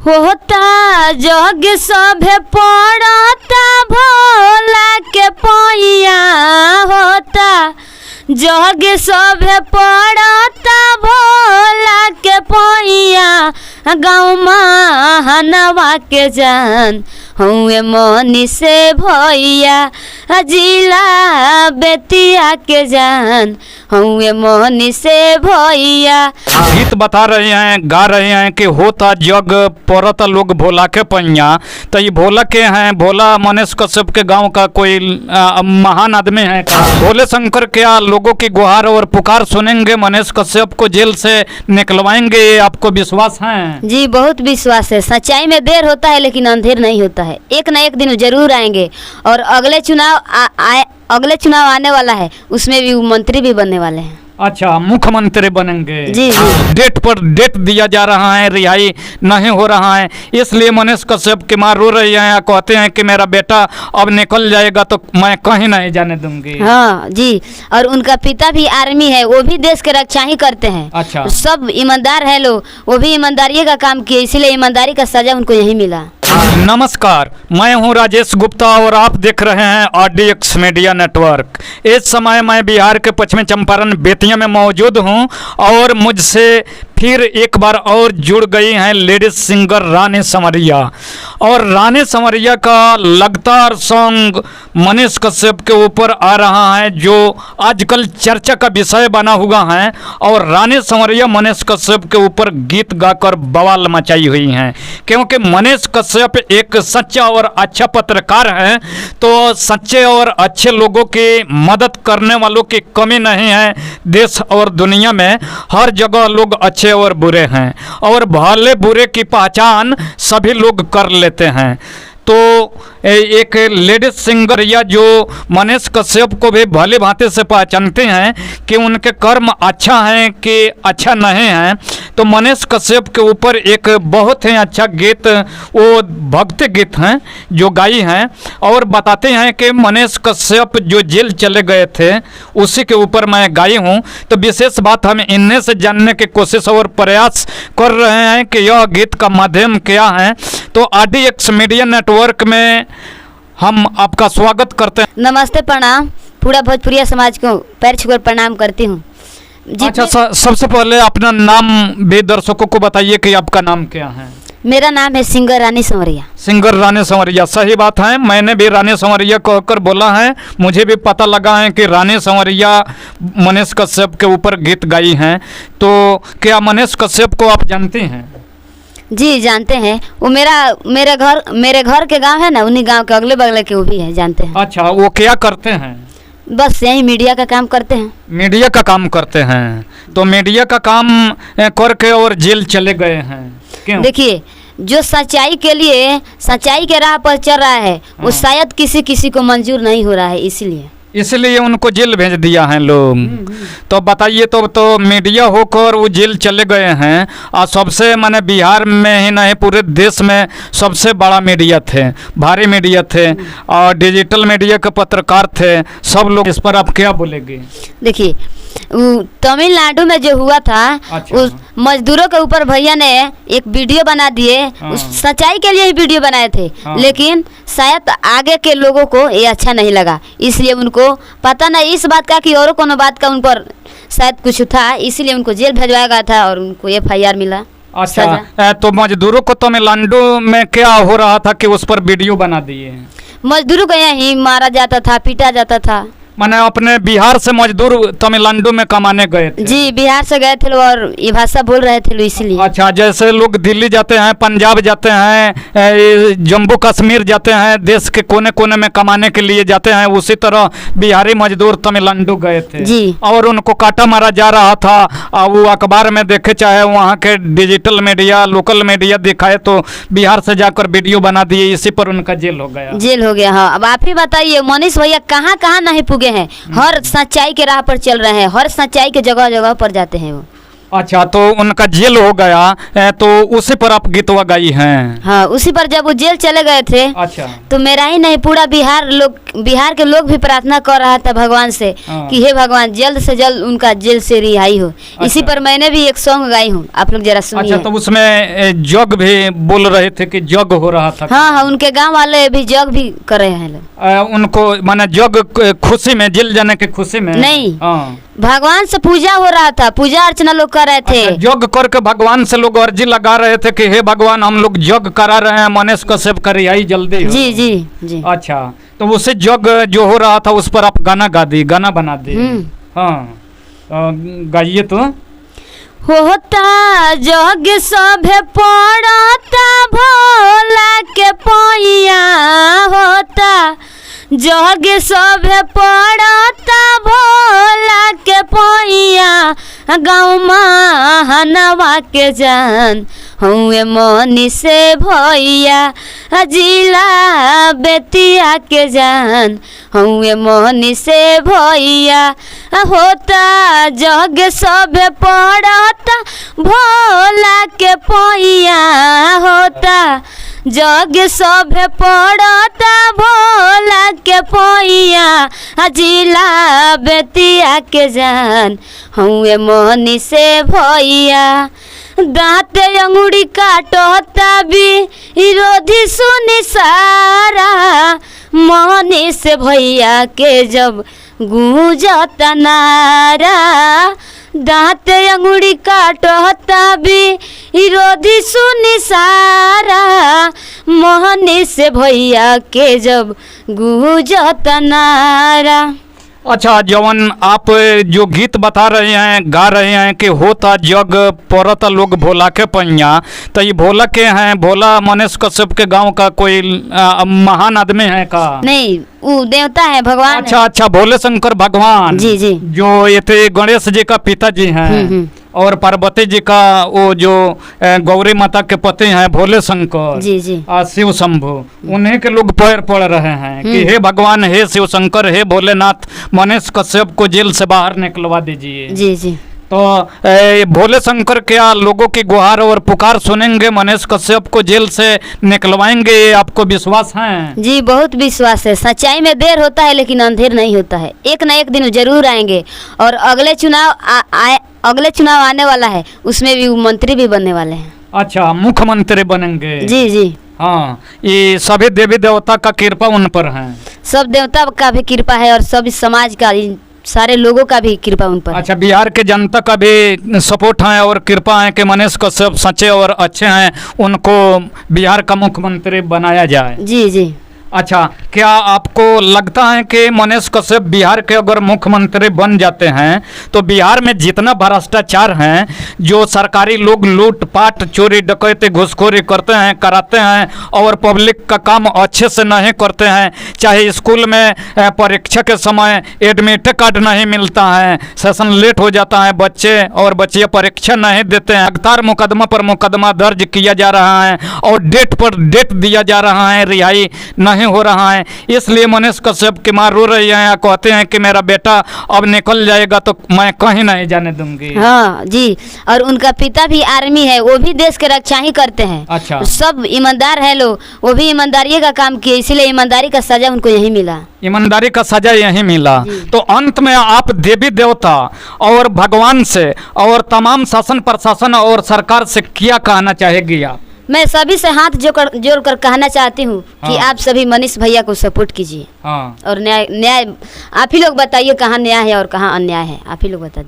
होता जग सभे पड़ता भोला के पैया, होता जग सभे पड़ता भोला के पैया, गाँव महानवा के जान हुए मनी से भैया, जिला बेतिया के जान हुए मनी से भैया। गीत बता रहे हैं, गा रहे हैं कि होता जग परत लोग भोला के पैया। तो ये भोला के हैं, भोला मनीष कश्यप के गांव का कोई महान आदमी है। भोले शंकर क्या लोगों की गुहार और पुकार सुनेंगे, मनीष कश्यप को जेल से निकलवाएंगे, ये आपको विश्वास है? जी बहुत विश्वास है। सच्चाई में देर होता है लेकिन अंधेर नहीं होता है। एक न एक दिन जरूर आएंगे और अगले चुनाव आने वाला है, उसमें भी मंत्री भी बनने वाले हैं। अच्छा, मुख्यमंत्री बनेंगे? जी जी। डेट पर डेट दिया जा रहा है, रिहाई नहीं हो रहा है, इसलिए मनीष कश्यप की माँ रो रही है, कहते हैं कि मेरा बेटा अब निकल जाएगा तो मैं कहीं नहीं जाने दूंगी। हाँ जी, और उनका पिता भी आर्मी है, वो भी देश की रक्षा ही करते हैं। अच्छा, सब ईमानदार है लोग, वो भी ईमानदारी का काम किए, इसीलिए ईमानदारी का सजा उनको यही मिला। नमस्कार, मैं हूं राजेश गुप्ता और आप देख रहे हैं RDX मीडिया नेटवर्क। इस समय मैं बिहार के पश्चिमी चंपारण बेतिया में मौजूद हूं और मुझसे फिर एक बार और जुड़ गई हैं लेडीज सिंगर रानी संवरिया। और रानी संवरिया का लगातार सॉन्ग मनीष कश्यप के ऊपर आ रहा है, जो आजकल चर्चा का विषय बना हुआ है। और रानी संवरिया मनीष कश्यप के ऊपर गीत गाकर बवाल मचाई हुई हैं, क्योंकि मनीष कश्यप एक सच्चा और अच्छा पत्रकार है। तो सच्चे और अच्छे लोगों की मदद करने वालों की कमी नहीं है देश और दुनिया में। हर जगह लोग अच्छे और बुरे हैं और भले बुरे की पहचान सभी लोग कर लेते हैं। तो एक लेडीज सिंगर या जो मनीष कश्यप को भी भली भांति से पहचानते हैं कि उनके कर्म अच्छा है कि अच्छा नहीं है। तो मनीष कश्यप के ऊपर एक बहुत ही अच्छा गीत, वो भक्ति गीत हैं जो गाई हैं, और बताते हैं कि मनीष कश्यप जो जेल चले गए थे उसी के ऊपर मैं गाई हूँ। तो विशेष बात हम इन्हें से जानने की कोशिश और प्रयास कर रहे हैं कि यह गीत का माध्यम क्या है। तो RDX मीडिया नेटवर्क में हम आपका स्वागत करते हैं। नमस्ते, प्रणाम। पूरा भोजपुरिया समाज को पैर छूकर प्रणाम करती हूँ। अच्छा, सबसे पहले अपना नाम भी दर्शकों को बताइए कि आपका नाम क्या है? मेरा नाम है सिंगर रानी संवरिया। सिंगर रानी संवरिया, सही बात है, मैंने भी रानी संवरिया कहकर बोला है। मुझे भी पता लगा है कि रानी संवरिया मनीष कश्यप के ऊपर गीत गाई हैं। तो क्या मनीष कश्यप को आप जानते हैं? जी जानते हैं, वो मेरे घर के गांव है ना, उन्हीं गांव के अगले बगले के वो भी है, जानते हैं। अच्छा, वो क्या करते हैं? बस यही मीडिया का काम करते हैं। मीडिया का काम करते हैं। तो मीडिया का काम करके और जेल चले गए हैं, क्यों? देखिए, जो सच्चाई के लिए सच्चाई के राह पर चल रहा है वो शायद किसी को मंजूर नहीं हो रहा है, इसलिए उनको जेल भेज दिया है लोग। तो बताइए, तो मीडिया होकर वो जेल चले गए हैं, और सबसे माने बिहार में ही नहीं पूरे देश में सबसे बड़ा मीडिया थे, भारी मीडिया थे और डिजिटल मीडिया के पत्रकार थे सब लोग। इस पर आप क्या बोलेंगे? देखिए, तमिलनाडु में जो हुआ था, अच्छा, उस मजदूरों के ऊपर भैया ने एक वीडियो बना दिए। उस सच्चाई के लिए ही वीडियो बनाए थे। लेकिन शायद आगे के लोगों को ये अच्छा नहीं लगा, इसलिए उनको पता नहीं इस बात का कि और कोनो बात का उन पर शायद कुछ था, इसलिए उनको जेल भेजवाया गया था और उनको FIR मिला। अच्छा, तो मजदूरों को तमिलनाडु में क्या हो रहा था कि उस पर वीडियो बना दिए? मजदूरों को यहीं मारा जाता था, पीटा जाता था। माने अपने बिहार से मजदूर तमिलनाडु में कमाने गए थे? जी, बिहार से गए थे और ये भाषा बोल रहे थे इसलिए। अच्छा, जैसे लोग दिल्ली जाते हैं, पंजाब जाते हैं, जम्मू कश्मीर जाते हैं, देश के कोने कोने में कमाने के लिए जाते हैं, उसी तरह बिहारी मजदूर तमिलनाडु गए थे जी। और उनको काटा मारा जा रहा था। वो अखबार में देखे, चाहे वहाँ के डिजिटल मीडिया, लोकल मीडिया दिखाए, तो बिहार से जाकर वीडियो बना दिए, इसी पर उनका जेल हो गया। जेल हो गया। हाँ, अब आप ही बताइए, मनीष भैया कहाँ नहीं पुगे हैं, हर सच्चाई के राह पर चल रहे हैं, हर सच्चाई के जगह जगह पर जाते हैं वो। अच्छा, तो उनका जेल हो गया तो उसी पर आप गीतवा गाई हैं? हाँ, उसी पर जब वो जेल चले गए थे अच्छा। तो मेरा ही नहीं, पूरा बिहार के लोग भी प्रार्थना कर रहा था भगवान से हाँ। कि हे भगवान जल्द से जल्द उनका जेल से रिहाई हो। इसी पर मैंने भी एक सॉन्ग गाई हूँ, आप लोग जरा सुनिए। अच्छा, तो उसमें जग भी बोल रहे थे कि जग हो रहा था? हाँ हाँ, उनके गांव वाले भी जग भी कर रहे हैं लोग। उनको माने जग खुशी में, जेल जाने की खुशी में? नहीं, हाँ, भगवान से पूजा हो रहा था, पूजा अर्चना लोग कर रहे थे। अच्छा, जग करके भगवान से लोग अर्जी लगा रहे थे कि हे भगवान हम लोग जग करा रहे हैं, मनीष कश्यप का रिहाई जल्दी हो। जी जी जी। अच्छा, तो उसे जग जो हो रहा था उस पर आप गाना बना दी। हाँ, गाइए तो। होता जग सभे पड़ता भोला के पैया, होता जग सभे पड़ता भोला के पैया, गाँव महानवा के जान हुए मनी से भैया, जिला बेतिया के जान हुए मनी से भैया। होता जग सब पड़ता भोला के पैया, होता जग सब पड़ता भोला के पैया, जिला बेतिया के जान हुए मनी से भैया। दाँत अंगुड़ी काटता भी विरोधी सुनी सारा, मनी से भैया के जब गूंजता नारा। दाँत अंगुड़ी काटता भी विरोधी सुनी सारा, मनी से भैया के जब गूंजता नारा। अच्छा, जवन आप जो गीत बता रहे हैं, गा रहे हैं कि होता जग परत लोग भोला के पैया, तो ये भोला के हैं? भोला मनीष कश्यप के गांव का कोई महान आदमी है का? नहीं, वो देवता है, भगवान। अच्छा अच्छा, भोले शंकर भगवान। जी जी। जो ये थे गणेश जी का पिताजी हैं और पार्वती जी का वो जो गौरी माता के पति हैं भोले शंकर। जी जी। शिव शंभु, उन्हीं के लोग पैर पड़ रहे हैं कि हे भगवान, हे शिव शंकर, हे भोलेनाथ, मनीष कश्यप को जेल से बाहर निकलवा दीजिए। जी जी। तो भोले शंकर क्या लोगों की गुहार और पुकार सुनेंगे, मनीष कश्यप को जेल से निकलवाएंगे, ये आपको विश्वास है? जी, बहुत विश्वास है। सच्चाई में देर होता है लेकिन अंधेर नहीं होता है, एक ना एक दिन जरूर आएंगे। और अगले चुनाव आने वाला है, उसमें भी वो मंत्री भी बनने वाले हैं। अच्छा, मुख्यमंत्री बनेंगे? जी जी। हाँ, ये सभी देवी देवता का कृपा उन पर है? सब देवता का भी कृपा है और सभी समाज का, सारे लोगों का भी कृपा उन पर। अच्छा, बिहार के जनता का भी सपोर्ट है और कृपा है कि मनीष कश्यप सच्चे और अच्छे हैं, उनको बिहार का मुख्यमंत्री बनाया जाए? जी जी। अच्छा, क्या आपको लगता है कि मनीष कश्यप बिहार के अगर मुख्यमंत्री बन जाते हैं तो बिहार में जितना भ्रष्टाचार हैं, जो सरकारी लोग लूटपाट चोरी डकैती घुसखोरी करते हैं, कराते हैं और पब्लिक का काम अच्छे से नहीं करते हैं, चाहे स्कूल में परीक्षा के समय एडमिट कार्ड नहीं मिलता है, सेशन लेट हो जाता है, बच्चे और बच्चियाँ परीक्षा नहीं देते हैं, लगातार मुकदमा पर मुकदमा दर्ज किया जा रहा है और डेट पर डेट दिया जा रहा है, रिहाई नहीं हो रहा है, इसलिए मनीष कश्यप की मां रो रही है, कहते हैं कि मेरा बेटा अब निकल जाएगा तो मैं कहीं नहीं जाने दूंगी। हाँ जी, और उनका पिता भी आर्मी है, वो भी देश के रक्षा ही करते हैं। अच्छा, सब ईमानदार है लोग, वो भी ईमानदारी का काम किए, इसलिए ईमानदारी का सजा उनको यही मिला। ईमानदारी का सजा यही मिला। तो अंत में आप देवी देवता और भगवान से और तमाम शासन प्रशासन और सरकार से क्या कहना चाहेगी आप? मैं सभी से हाथ जोड़ कर कहना चाहती हूँ कि आप सभी मनीष भैया को सपोर्ट कीजिए। हाँ। और न्याय आप ही लोग बताइए कहाँ न्याय है और कहाँ अन्याय है, आप ही लोग बता दीजिए।